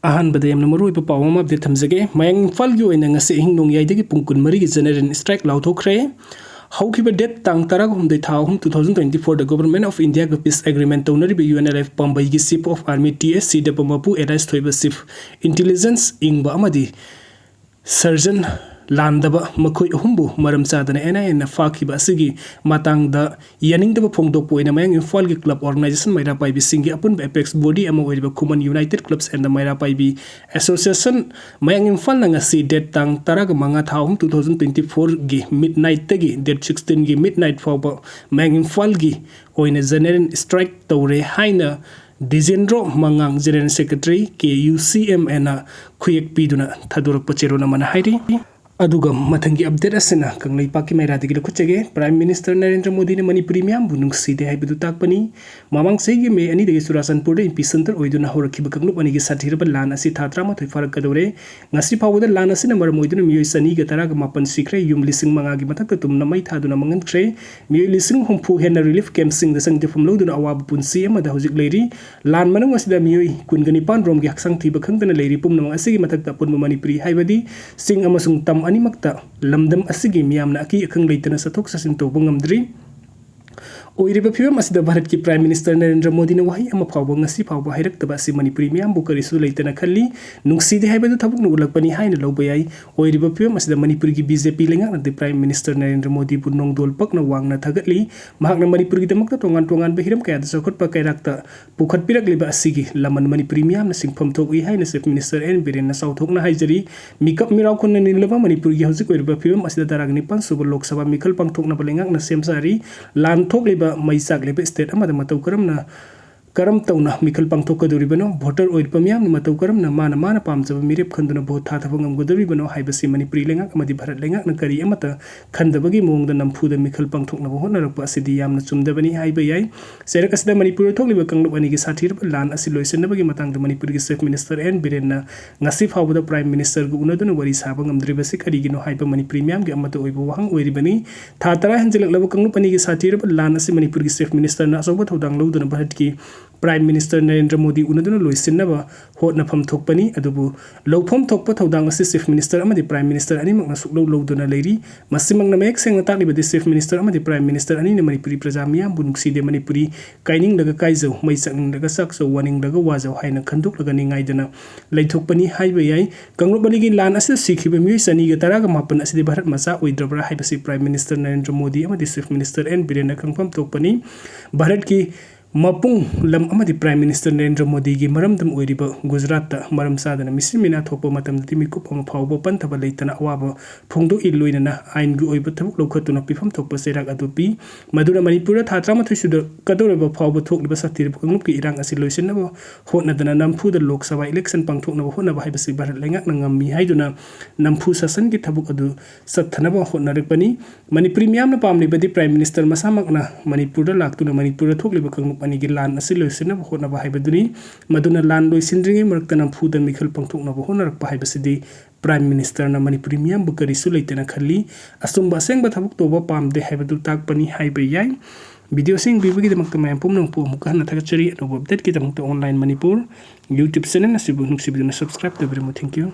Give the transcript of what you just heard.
अहानबदे यमना मरुइबा पाव अमा अपडेट थमजगे मयंग इम्फाल की ओइना ngasi hing nong yai degi pung 12 gi general strike lauthokre haukiba date tang tara humdei tha 2024 the government of India ga peace agreement tonari be Unlf Pambei gi chief of army TSC de pamapu erais thoiba chief intelligence ingba amadi surgeon landaba makoi humbu maram chadana NIN Fakhibagi asigi matangda yaningdaba phongdok poina mayang Imphal gi club organization maira paibi singi apun apex body ama oiriba Kuman United Clubs and the maira paibi association mayang Imphal na ngasi date tang taraga manga thaum 2024 gi midnight tagi date 16 gi midnight fawba mayang Imphal gi oina general strike tawre haina Dizendro Mangang General Secretary KUCM ena khuyek piduna thadurak pachero na mana hairi aduga mathangi update asena kanglai paki maira digi luchege Prime Minister Narendra Modi ne manipuri myam bunung side haibidu takpani mamang segi me ani degi Surasanpur de MP center oiduna horakhiba kanglup ani gi sathiraba lan asi thatra ma thoi farak kadore ngasi pawda lan asi na mar moiduna miyoi sani ga tara ga mapan sikre yum lising manga gi mathak tumna mai thaduna mangan kre miyoi lising humpu hena relief camp sing da sang tifum loduna awab punsi ama da hojik leiri lan manang asida miyoi kungani pan rom gi haksang thiba khangdana leiri pumna asi gi mathak ta pun manipuri haibadi sing amasung tam animakta lamdam asigi miyamna aki akhang leitana sathok sasin tawba ngamdri oiriba phibam asida Bharat ki Prime Minister Narendra Modi na wahi ama phawba ngasi phawba hairakta si manipuri miyam bu karisu leitana khalli nungsidi haibadu thabuk nu ulakpani haina lawbayai oiriba phibam asida manipuri gi BJP lenga na Prime Minister Narendra Modi bu nongdol pakna wangna thagatli mahakna manipuri gi damakta tongan tongan behiram kaya da sokot pa kairakta pukhat pirak liba asigi laman manipuri miyam na singpham thok i haina Chief Minister N Biren na sauthok na haijari mikap miraw khun na nilaba manipuri gi hojik oiriba phibam asida daragni pan suba lok sabha mikhal pangthok na balengak na semsari lan thok liba maisak lebe state amada matau karamna karam tauna mikhal pangthok kaduribano voter oid pamyam matau karamna mana pamjaba mirep khanduna vote tha thawangam goduribano haibasi manipuri lengak amadi Bharat lengak na kari amata khandabagi mongda nampuda mikhal pangthok na hona rakpa asidi yamna chumdabani haibayai serak asida manipur thokliba kanglup ani gi sathir lan asi loisenabagi matangda manipur gi Chief Minister N Biren na ngasi phawda Prime Minister gu unaduna wari sabang amdribasi karigino haiba manipuri myam gi amata oiba wahang oiribani tha tara hanjilak labu kanglup ani gi sathir lan asi manipur gi Chief Minister na asoba thodang loduna Bharat ki Prime Minister Narendra Modi unaduna loisinaba hotna pham thokpani adubu lawpham thokpa thodang asi Chief Minister amadi Prime Minister ani makna suklo loduna leiri masimang na mek seng takli badi Chief Minister amadi Prime Minister ani ne manipuri praja miyam bunuk side manipuri kaining daga kaijau mai sakning daga sakso waning daga wajau haina khanduk laga ningai dana leithokpani haiba yai kanglup baligi lan asi sikhiba miyoi sani ga taraga mapan asi Bharat macha oidrabra haibasi Prime Minister Narendra Modi amadi Chief Minister N Biren na khangpham thokpani Bharat ki mapung lam amadi Prime Minister Narendra Modi gi maramdam oiriba Gujarat ta maram sadana misimina thopa matam ti mikup ama phawba panthaba leitana awaba phongdo iloina na ain gu oiba thabuk lokhatuna pifam thokpa serak adupi madura manipura thatra ma thusuda kadoreba phawba thokliba satir kanglup ki irang asi loisenaba hotna dana nampu da Lok Sabha election pangthokna hotna ba haibasi Bharat lengak na ngammi haiduna nampu sasan ki thabuk adu sathanaba hotna rekpani manipuri miyam na pamli badi Prime Minister masamak na manipur da laktuna manipur thokliba kanglup ani gi lan asi loisena hotna ba haibaduni maduna lan loisindringi marakta nampu da mikhal pangthokna hotna rakpa haibasidi Prime Minister na manipuri miyam bu karisu leitena khalli asumba sengba thabuk toba pamde haibadu takpani haibayai video sing bibagi damakta mayam pumnang pu mukha na thagachari no update ki damakta online Manipur YouTube channel na sibu nuksibu na subscribe to thank you